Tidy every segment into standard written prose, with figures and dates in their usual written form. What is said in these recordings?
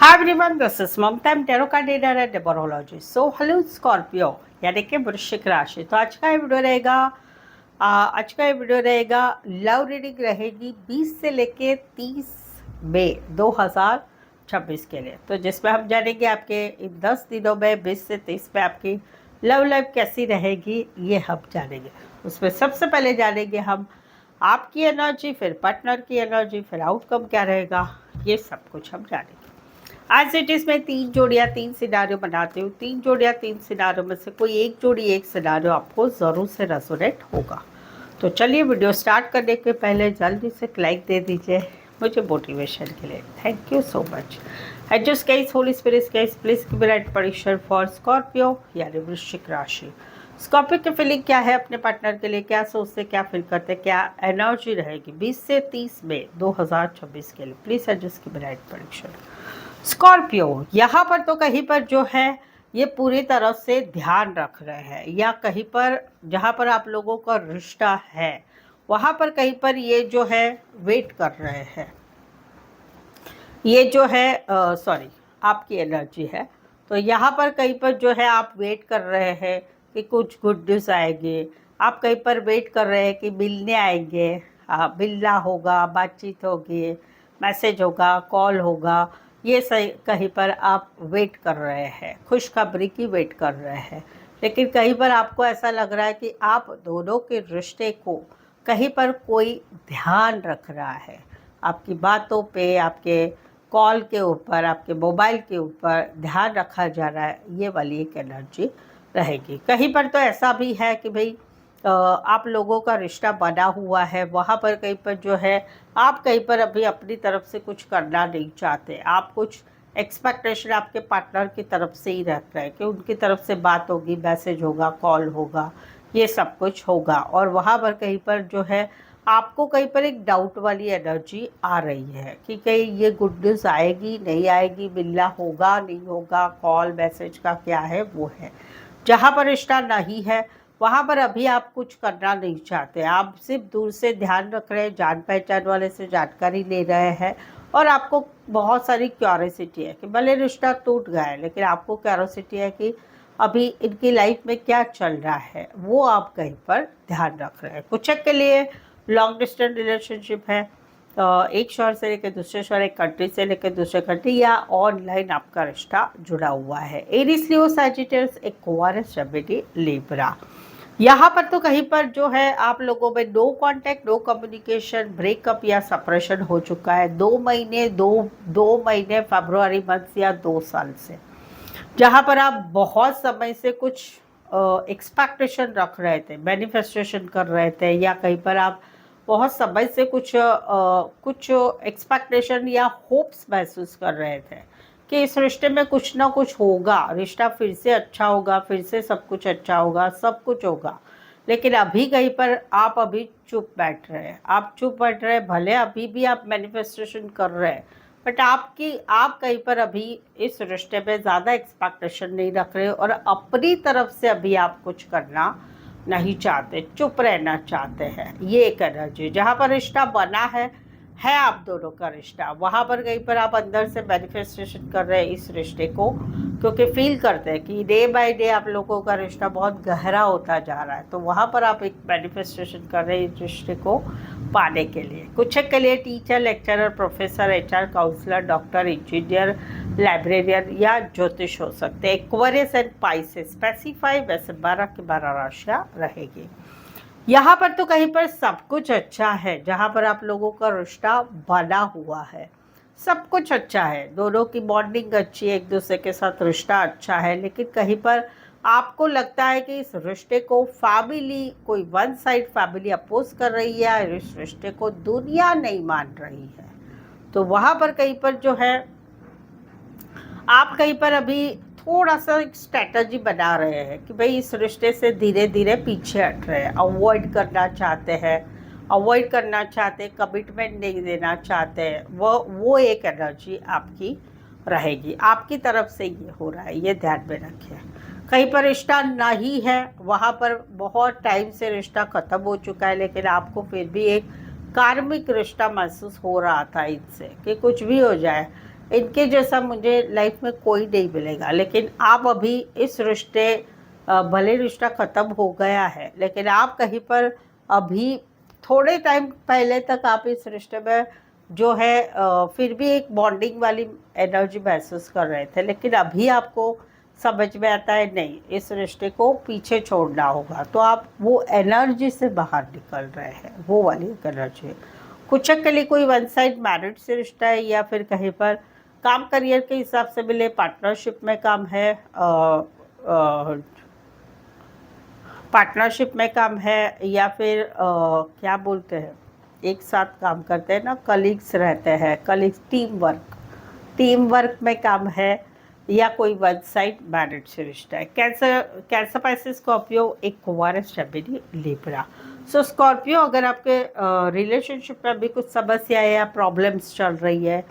Hi everyone, this is Mamta. I'm tarot card reader and numerologist. So hello Scorpio, यानी कि वृश्चिक राशि। तो आज का ये वीडियो रहेगा लव रीडिंग रहेगी 20 से लेके 30 मई 2026 के लिए। तो जिसमें हम जानेंगे आपके इन 10 दिनों में 20 से 30 में आपकी लव लाइफ कैसी रहेगी, ये हम जानेंगे। उसमें सबसे पहले जानेंगे हम आपकी एनर्जी, फिर पार्टनर की एनर्जी, फिर आउटकम क्या रहेगा, ये सब कुछ हम जानेंगे। आज इट इज मैं 3 जोड़ियाँ 3 सिनारियो बनाती हूँ। 3 जोड़ियाँ 3 सिनारियो में से कोई एक जोड़ी एक सिनारियो आपको ज़रूर से रेजोनेट होगा। तो चलिए वीडियो स्टार्ट करने के पहले जल्दी से लाइक दे दीजिए मुझे मोटिवेशन के लिए। Thank you so much. And just guys, Holi spirit guys, please give right prediction for Scorpio यानी वृश्चिक राशि। स्कॉर्पियो की फीलिंग क्या है अपने पार्टनर के लिए, क्या सोचते, क्या फील करते, क्या एनर्जी रहेगी 20 से 30 मई 2026 के लिए। Please adjust give right prediction. Scorpio यहाँ पर तो कहीं पर जो है ये पूरी तरह से ध्यान रख रहे हैं, या कहीं पर जहाँ पर आप लोगों का रिश्ता है वहाँ पर कहीं पर ये जो है वेट कर रहे हैं। ये जो है सॉरी, आपकी एनर्जी है। तो यहाँ पर कहीं पर जो है आप वेट कर रहे हैं कि कुछ गुड न्यूज़ आएंगे। आप कहीं पर वेट कर रहे हैं कि मिलने आएंगे, मिलना होगा, बातचीत होगी, मैसेज होगा, कॉल होगा। ये सही कहीं पर आप वेट कर रहे हैं, खुशखबरी की वेट कर रहे हैं। लेकिन कहीं पर आपको ऐसा लग रहा है कि आप दोनों के रिश्ते को कहीं पर कोई ध्यान रख रहा है। आपकी बातों पे, आपके कॉल के ऊपर, आपके मोबाइल के ऊपर ध्यान रखा जा रहा है, ये वाली एक एनर्जी रहेगी। कहीं पर तो ऐसा भी है कि भाई आप लोगों का रिश्ता बना हुआ है, वहाँ पर कहीं पर जो है आप कहीं पर अभी अपनी तरफ से कुछ करना नहीं चाहते। आप कुछ एक्सपेक्टेशन आपके पार्टनर की तरफ से ही रख रहे हैं कि उनकी तरफ से बात होगी, मैसेज होगा, कॉल होगा, ये सब कुछ होगा। और वहाँ पर कहीं पर जो है आपको कहीं पर एक डाउट वाली एनर्जी आ रही है कि कहीं ये गुड न्यूज़ आएगी, नहीं आएगी, मिलना होगा, नहीं होगा, कॉल मैसेज का क्या है वो है। जहाँ पर रिश्ता नहीं है वहाँ पर अभी आप कुछ करना नहीं चाहते। आप सिर्फ दूर से ध्यान रख रहे हैं, जान पहचान वाले से जानकारी ले रहे हैं। और आपको बहुत सारी क्यूरियोसिटी है कि भले रिश्ता टूट गया है लेकिन आपको क्यूरियोसिटी है कि अभी इनकी लाइफ में क्या चल रहा है, वो आप कहीं पर ध्यान रख रहे हैं। कुछ के लिए लॉन्ग डिस्टेंस रिलेशनशिप है, एक शहर से लेकर दूसरे शहर, एक कंट्री से लेकर दूसरे कंट्री, या ऑनलाइन आपका रिश्ता जुड़ा हुआ है। एरीज, लियो, सैजिटेरियस, एक्वारियस, जेमिनी, लिब्रा। यहाँ पर तो कहीं पर जो है आप लोगों में no contact, no communication, breakup या सेपरेशन हो चुका है 2 महीने फरवरी मंथ या 2 साल से। जहाँ पर आप बहुत समय से कुछ एक्सपेक्टेशन रख रहे थे, मैनिफेस्टेशन कर रहे थे, या कहीं पर आप बहुत समय से कुछ एक्सपेक्टेशन या होप्स महसूस कर रहे थे कि इस रिश्ते में कुछ ना कुछ होगा, रिश्ता फिर से अच्छा होगा, फिर से सब कुछ अच्छा होगा, सब कुछ होगा। लेकिन अभी कहीं पर आप अभी चुप बैठ रहे हैं, आप चुप बैठ रहे हैं। भले अभी भी आप मैनिफेस्टेशन कर रहे हैं बट आप कहीं पर अभी इस रिश्ते में ज़्यादा एक्सपेक्टेशन नहीं रख रहे और अपनी तरफ से अभी आप कुछ करना नहीं चाहते, चुप रहना चाहते हैं। ये एक एनर्जी। जहाँ पर रिश्ता बना है आप दोनों का रिश्ता, वहाँ पर कहीं पर आप अंदर से मैनिफेस्टेशन कर रहे हैं इस रिश्ते को, क्योंकि फील करते हैं कि डे बाय डे आप लोगों का रिश्ता बहुत गहरा होता जा रहा है। तो वहाँ पर आप एक मैनिफेस्टेशन कर रहे हैं इस रिश्ते को पाने के लिए। कुछ के लिए teacher, lecturer, professor, HR, counsellor, doctor, engineer, librarian या ज्योतिष हो सकते हैं। एक्वेरियस एंड पाइसेस स्पेसिफाई, वैसे 12 की 12 राशियाँ रहेगी। यहाँ पर तो कहीं पर सब कुछ अच्छा है, जहाँ पर आप लोगों का रिश्ता बना हुआ है, सब कुछ अच्छा है, दोनों की बॉन्डिंग अच्छी है, एक दूसरे के साथ रिश्ता अच्छा है। लेकिन कहीं पर आपको लगता है कि इस रिश्ते को फैमिली, कोई वन साइड फैमिली अपोज कर रही है, इस रिश्ते को दुनिया नहीं मान रही है। तो वहाँ पर कहीं पर जो है आप कहीं पर अभी थोड़ा सा एक स्ट्रैटेजी बना रहे हैं कि भाई इस रिश्ते से धीरे धीरे पीछे हट रहे हैं, अवॉइड करना चाहते हैं, कमिटमेंट नहीं देना चाहते हैं। वो एक एनर्जी आपकी रहेगी, आपकी तरफ से ये हो रहा है, ये ध्यान में रखिए। कहीं पर रिश्ता नहीं है, वहाँ पर बहुत टाइम से रिश्ता ख़त्म हो चुका है, लेकिन आपको फिर भी एक कार्मिक रिश्ता महसूस हो रहा था इनसे कि कुछ भी हो जाए, इनके जैसा मुझे लाइफ में कोई नहीं मिलेगा। लेकिन आप अभी इस रिश्ते भले रिश्ता ख़त्म हो गया है, लेकिन आप कहीं पर अभी थोड़े टाइम पहले तक आप इस रिश्ते में जो है फिर भी एक बॉन्डिंग वाली एनर्जी महसूस कर रहे थे, लेकिन अभी आपको समझ में आता है नहीं, इस रिश्ते को पीछे छोड़ना होगा। तो आप वो एनर्जी से बाहर निकल रहे हैं, वो वाली एक एनर्जी है। कुछ के लिए कोई वन साइड मैरिज से रिश्ता है, या फिर कहीं पर काम करियर के हिसाब से मिले, पार्टनरशिप में काम है, पार्टनरशिप में काम है, या फिर क्या बोलते हैं, एक साथ काम करते हैं ना, कलीग्स रहते हैं, कलीग्स, टीम वर्क में काम है, या कोई वन साइड मैरिज से रिश्ता है। Cancer Pisces Scorpio, Aquarius, Gemini, Libra. So Scorpio, अगर आपके रिलेशनशिप में भी कुछ समस्या या प्रॉब्लम्स चल रही है,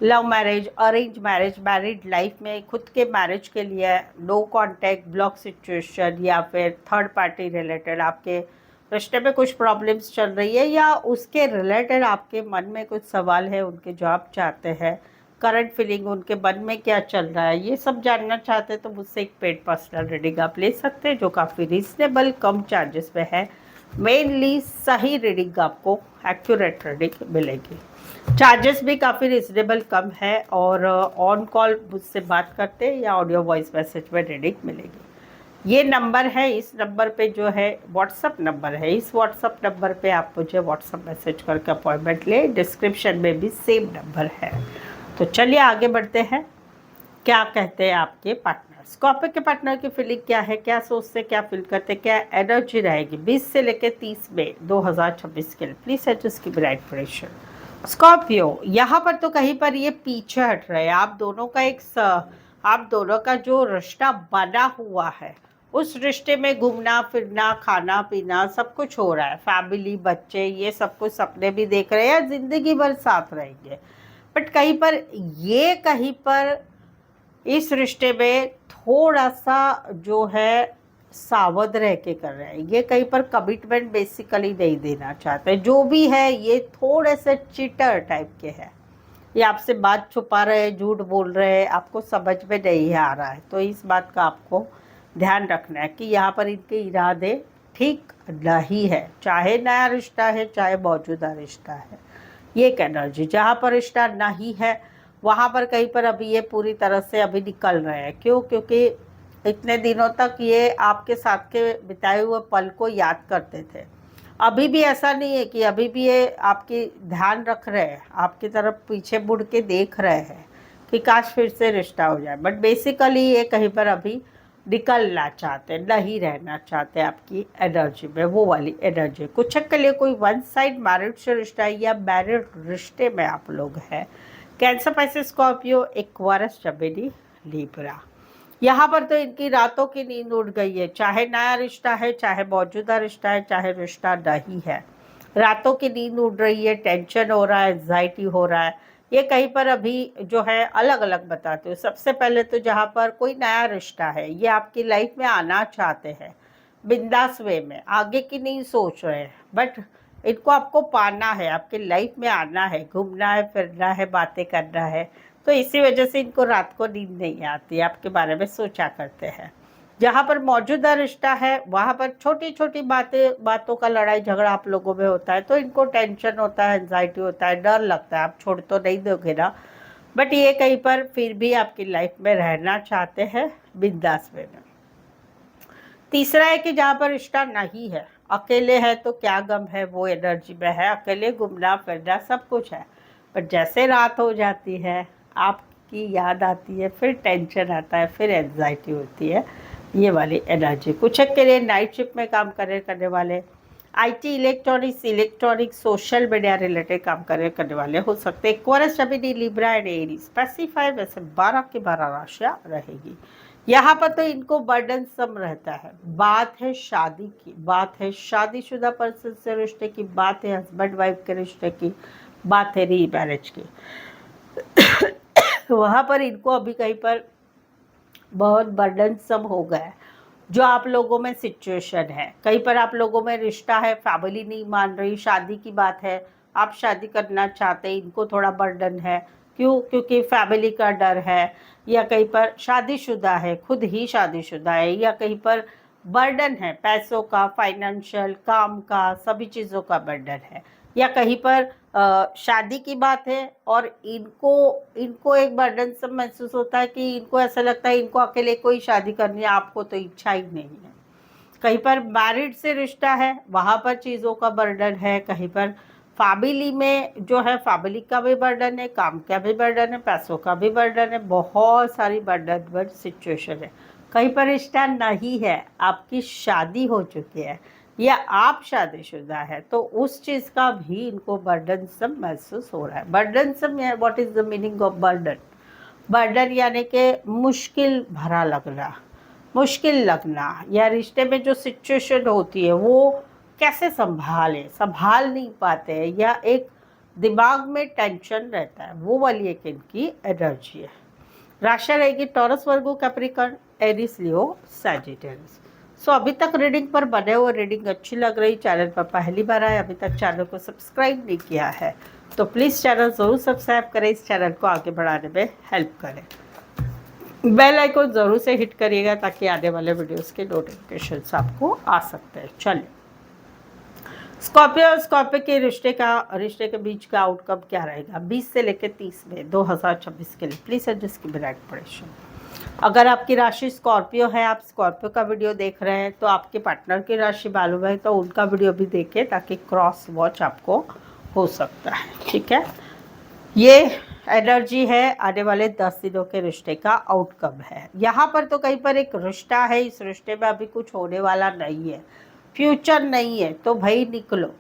love marriage, arrange marriage, married life में खुद के मैरिज के लिए नो कांटेक्ट, ब्लॉक सिचुएशन, या फिर थर्ड पार्टी रिलेटेड आपके रिश्ते में कुछ प्रॉब्लम्स चल रही है, या उसके रिलेटेड आपके मन में कुछ सवाल है उनके जवाब चाहते हैं, करंट फीलिंग उनके मन में क्या चल रहा है, ये सब जानना चाहते हैं, तो मुझसे एक पेड पर्सनल रीडिंग आप ले सकते हैं, जो काफ़ी रीजनेबल कम चार्जेस में है। मेनली सही रीडिंग आपको एक्यूरेट रीडिंग मिलेगी। चार्जेस भी काफ़ी रिजनेबल कम है, और ऑन कॉल मुझसे बात करते हैं या ऑडियो वॉइस मैसेज में रीडिंग मिलेगी। ये नंबर है, इस नंबर पे जो है व्हाट्सअप नंबर है, इस व्हाट्सअप नंबर पे आप मुझे व्हाट्सअप मैसेज करके अपॉइंटमेंट ले। डिस्क्रिप्शन में भी सेम नंबर है। तो चलिए आगे बढ़ते हैं। क्या कहते हैं आपके पार्टनर, स्कॉर्पियो के पार्टनर की फीलिंग क्या है, क्या सोचते, क्या फील करते, क्या एनर्जी रहेगी 20 से लेकर 30 मई 2026 के लिए। प्लीज सेट उसकी ब्राइट प्रेशर। स्कॉर्पियो, यहाँ पर तो कहीं पर ये पीछे हट रहे हैं। आप दोनों का जो रिश्ता बना हुआ है, उस रिश्ते में घूमना फिरना, खाना पीना सब कुछ हो रहा है, फैमिली, बच्चे, ये सब कुछ सपने भी देख रहे हैं, जिंदगी भर साथ रहेंगे। बट कहीं पर इस रिश्ते में थोड़ा सा जो है सावध रह के कर रहे हैं। ये कहीं पर कमिटमेंट बेसिकली नहीं देना चाहते। जो भी है ये थोड़े से चीटर टाइप के हैं। ये आपसे बात छुपा रहे हैं, झूठ बोल रहे हैं, आपको समझ में नहीं आ रहा है। तो इस बात का आपको ध्यान रखना है कि यहाँ पर इनके इरादे ठीक नहीं है, चाहे नया रिश्ता है चाहे मौजूदा रिश्ता है। ये एक एनर्जी, जहाँ पर रिश्ता नहीं है वहाँ पर कहीं पर अभी ये पूरी तरह से अभी निकल रहे हैं। क्यों? क्योंकि इतने दिनों तक ये आपके साथ के बिताए हुए पल को याद करते थे। अभी भी ऐसा नहीं है कि अभी भी ये आपकी ध्यान रख रहे हैं, आपकी तरफ पीछे मुड़ के देख रहे हैं कि काश फिर से रिश्ता हो जाए। बट बेसिकली ये कहीं पर अभी निकलना चाहते, नहीं रहना चाहते आपकी एनर्जी में, वो वाली एनर्जी। कुछ के लिए कोई वन साइड मैरिड से रिश्ता है, या मैरिड रिश्ते में आप लोग हैं। Cancer, Pisces, Scorpio, Aquarius, Gemini, Libra. यहाँ पर तो इनकी रातों की नींद उड़ गई है, चाहे नया रिश्ता है चाहे मौजूदा रिश्ता है चाहे रिश्ता नहीं है। रातों की नींद उड़ रही है, टेंशन हो रहा है, एंजाइटी हो रहा है। ये कहीं पर अभी जो है अलग अलग बताते हो। सबसे पहले तो जहाँ पर कोई नया रिश्ता है, ये आपकी लाइफ में आना चाहते हैं बिंदास वे में, आगे की नहीं सोच रहे हैं। बट इनको आपको पाना है, आपकी लाइफ में आना है, घूमना है, फिरना है, बातें करना है। तो इसी वजह से इनको रात को नींद नहीं आती, आपके बारे में सोचा करते हैं। जहाँ पर मौजूदा रिश्ता है वहाँ पर छोटी छोटी बातों का लड़ाई झगड़ा आप लोगों में होता है, तो इनको टेंशन होता है, एंजाइटी होता है, डर लगता है आप छोड़ तो नहीं दोगे ना। बट ये कहीं पर फिर भी आपकी लाइफ में रहना चाहते हैं बिंदास वे में। तीसरा है कि जहाँ पर रिश्ता नहीं है, अकेले है तो क्या गम है, वो एनर्जी में है, अकेले घूमना फिरना सब कुछ है। पर जैसे रात हो जाती है आपकी याद आती है, फिर टेंशन आता है, फिर एंजाइटी होती है, ये वाली एनर्जी। कुछ के लिए नाइट शिफ्ट में काम करने वाले, IT, electronics, social media related काम करने वाले हो सकते हैं। Aquarius, Gemini, Libra and Aries. Specify वैसे 12 की 12 राशियाँ रहेगी। यहाँ पर तो इनको बर्डन सम रहता है। बात है शादी की, बात है शादीशुदा पर्सन से रिश्ते की, बात है हस्बैंड वाइफ के रिश्ते की, बात है री मैरिज की। वहाँ पर इनको अभी कहीं पर बहुत बर्डन सम हो गया है जो आप लोगों में सिचुएशन है। कहीं पर आप लोगों में रिश्ता है, फैमिली नहीं मान रही, शादी की बात है, आप शादी करना चाहते हैं, इनको थोड़ा बर्डन है क्यों? क्योंकि फैमिली का डर है, या कहीं पर शादीशुदा है, खुद ही शादीशुदा है, या कहीं पर बर्डन है पैसों का, फाइनेंशियल, काम का, सभी चीज़ों का बर्डन है, या कहीं पर शादी की बात है और इनको इनको एक बर्डन सब महसूस होता है कि इनको ऐसा लगता है इनको अकेले कोई शादी करनी है, आपको तो इच्छा ही नहीं है। कहीं पर मैरिड से रिश्ता है, वहाँ पर चीज़ों का बर्डन है, कहीं पर फैमिली में जो है फैमिली का भी बर्डन है, काम का भी बर्डन है, पैसों का भी बर्डन है, बहुत सारी बर्डन सिचुएशन है। कहीं पर रिश्ता नहीं है, आपकी शादी हो चुकी है या आप शादीशुदा है, तो उस चीज़ का भी इनको बर्डनसम महसूस हो रहा है। Burdensome, what is the meaning of burden? Burden यानी कि मुश्किल भरा लगना, मुश्किल लगना, या रिश्ते में जो सिचुएशन होती है वो कैसे संभाल नहीं पाते हैं, या एक दिमाग में टेंशन रहता है, वो वाली एक इनकी एनर्जी है। राशि रहेगी टॉरस, वर्गो, कैप्रिकॉर्न, एरीज, लियो, सैजिटेरियस। सो अभी तक रीडिंग पर बने हुए, रीडिंग अच्छी लग रही, चैनल पर पहली बार आए, अभी तक चैनल को सब्सक्राइब नहीं किया है तो प्लीज़ चैनल ज़रूर सब्सक्राइब करें, इस चैनल को आगे बढ़ाने में हेल्प करें। बेल आइकन ज़रूर से हिट करिएगा ताकि आने वाले वीडियोस के नोटिफिकेशंस आपको आ सकते हैं। चलिए, स्कॉर्पियो के रिश्ते के बीच का आउटकम क्या रहेगा 20 से लेकर 30 में 2026 के लिए? प्लीज़ एडजस्ट की बिना एक्सप्रेशन। अगर आपकी राशि स्कॉर्पियो है, आप स्कॉर्पियो का वीडियो देख रहे हैं, तो आपके पार्टनर की राशि मालूम है तो उनका वीडियो भी देखें ताकि क्रॉस वॉच आपको हो सकता है। ठीक है, ये एनर्जी है आने वाले 10 दिनों के रिश्ते का आउटकम है। यहाँ पर तो कहीं पर एक रिश्ता है, इस रिश्ते में अभी कुछ होने वाला नहीं है, फ्यूचर नहीं है, तो भाई निकलो,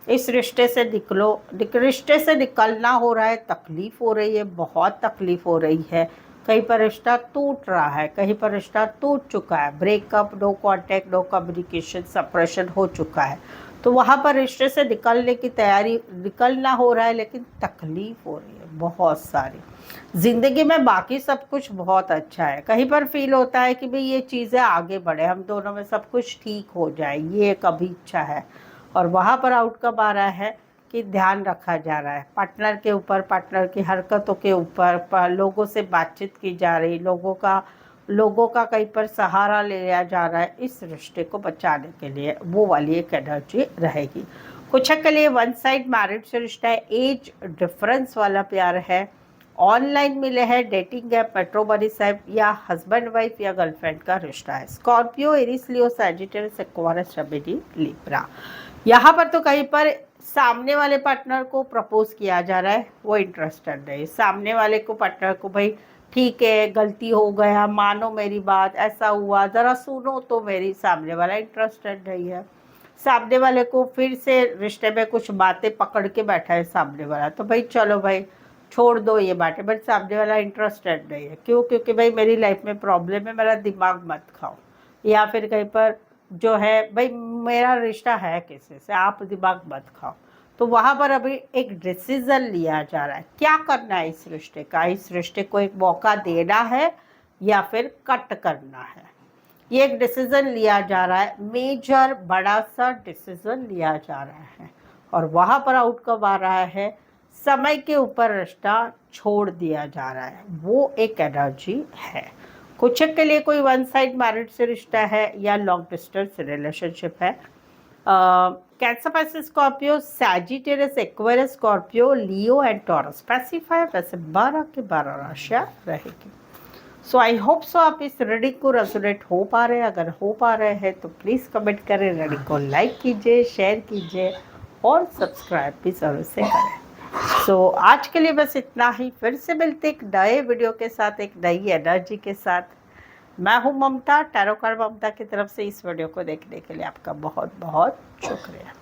इस रिश्ते से निकलो। रिश्ते से निकलना हो रहा है, तकलीफ हो रही है, बहुत तकलीफ हो रही है। कहीं पर रिश्ता टूट रहा है, कहीं पर रिश्ता टूट चुका है, breakup, no contact, no communication, separation हो चुका है, तो वहाँ पर रिश्ते से निकलने की तैयारी, निकलना हो रहा है, लेकिन तकलीफ हो रही है बहुत सारी। ज़िंदगी में बाकी सब कुछ बहुत अच्छा है, कहीं पर फील होता है कि भाई ये चीज़ें आगे बढ़े, हम दोनों में सब कुछ ठीक हो जाए, ये एक अभी इच्छा है। और वहाँ पर आउटकम आ रहा है कि ध्यान रखा जा रहा है पार्टनर के ऊपर, पार्टनर की हरकतों के ऊपर, लोगों से बातचीत की जा रही, लोगों का कहीं पर सहारा लिया जा रहा है इस रिश्ते को बचाने के लिए, वो वाली एक एनर्जी रहेगी। कुछ के लिए वन साइड मैरिड से रिश्ता है, एज डिफरेंस वाला प्यार है, ऑनलाइन मिले हैं, डेटिंग ऐप, मेट्रो मनी साइब, या हस्बैंड वाइफ या गर्लफ्रेंड का रिश्ता है। स्कॉर्पियो, एरीज, लियो, सैजिटेरियस, एक्वारियस, जेमिनी, लिब्रा। यहाँ पर तो कहीं पर सामने वाले पार्टनर को प्रपोज किया जा रहा है, वो इंटरेस्टेड नहीं, सामने वाले को पार्टनर को भाई ठीक है गलती हो गया, मानो मेरी बात, ऐसा हुआ, ज़रा सुनो तो मेरी, सामने वाला इंटरेस्टेड नहीं है। सामने वाले को फिर से रिश्ते में कुछ बातें पकड़ के बैठा है सामने वाला, तो भाई चलो भाई छोड़ दो ये बातें, बट सामने वाला इंटरेस्टेड नहीं है। क्यों? क्योंकि भाई मेरी लाइफ में प्रॉब्लम है, मेरा दिमाग मत खाओ, या फिर कहीं पर जो है भाई मेरा रिश्ता है किसी से, आप दिमाग मत खाओ। तो वहाँ पर अभी एक डिसीज़न लिया जा रहा है, क्या करना है इस रिश्ते का, इस रिश्ते को एक मौका देना है या फिर कट करना है, ये एक डिसीज़न लिया जा रहा है, मेजर बड़ा सा डिसीज़न लिया जा रहा है। और वहाँ पर आउटकम आ रहा है समय के ऊपर रिश्ता छोड़ दिया जा रहा है, वो एक एनर्जी है। कुछ के लिए कोई वन साइड मैरिड से रिश्ता है या लॉन्ग डिस्टेंस रिलेशनशिप है। Cancer, Pisces, Scorpio, Sagittarius, Aquarius, Scorpio, Leo and taurus specify, वैसे 12 के 12 राशियाँ रहेगी। सो आई होप सो आप इस रीडिंग को रेजोनेट हो पा रहे हैं। अगर हो पा रहे हैं तो प्लीज़ कमेंट करें, रीडिंग को लाइक कीजिए, शेयर कीजिए और सब्सक्राइब भी ज़रूर से करें। सो आज के लिए बस इतना ही, फिर से मिलते एक नए वीडियो के साथ, एक नई एनर्जी के साथ। मैं हूँ ममता, टैरो कार्ड ममता की तरफ से। इस वीडियो को देखने के लिए आपका बहुत बहुत शुक्रिया।